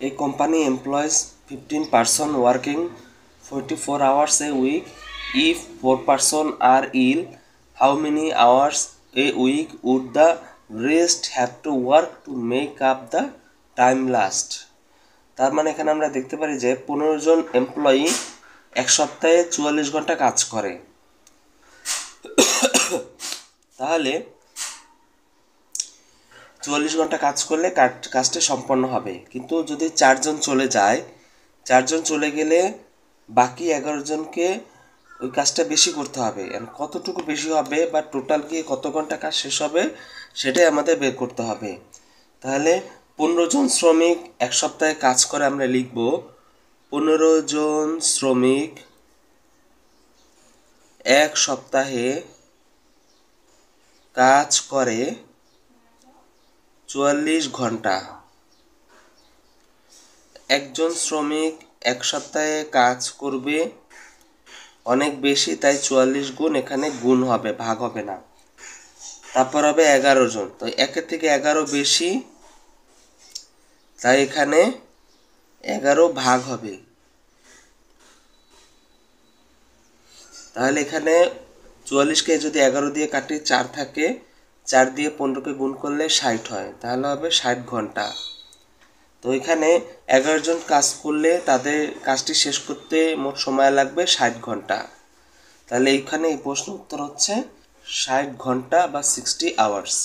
A company employs 15 person working 44 hours a week. If 4 person are ill, how many hours a week would the rest have to work to make up the time lost? তার মানে এখানে আমরা দেখতে পারি যে 15 জন employee এক সপ্তাহে 44 ঘন্টা কাজ করে। তাহলে 44 ঘন্টা কাজ করলে কাজটা সম্পন্ন হবে, কিন্তু যদি 4 জন চলে যায়, 4 জন চলে গেলে বাকি 11 জনকে ওই কাজটা বেশি করতে হবে। কতটুকু বেশি হবে বা টোটাল কি কত ঘন্টা কাজ শেষ হবে সেটাই আমাদের বের করতে হবে। তাহলে 15 জন শ্রমিক এক সপ্তাহে কাজ করে আমরা লিখব 15 জন শ্রমিক এক সপ্তাহে কাজ করে 44 ঘন্টা। একজন শ্রমিক এক সপ্তাহে কাজ করবে অনেক বেশি, তাই 44 গুণ এখানে গুণ হবে, ভাগ হবে না। তারপর হবে 11 জন, তো একের থেকে 11 বেশি, তাই এখানে 11 ভাগ হবে। তাহলে এখানে 44কে যদি 11 দিয়ে কাটি 4 থাকে, 4 দিয়ে 15কে গুণ করলে 60 হয়, তাহলে হবে 60 ঘন্টা। তো এখানে 11 জন কাজ করলে তাদের কাজটি শেষ করতে মোট সময় লাগবে 60 ঘন্টা। তাহলে এইখানে এই প্রশ্ন উত্তর হচ্ছে 60 ঘন্টা বা 60 আওয়ার্স।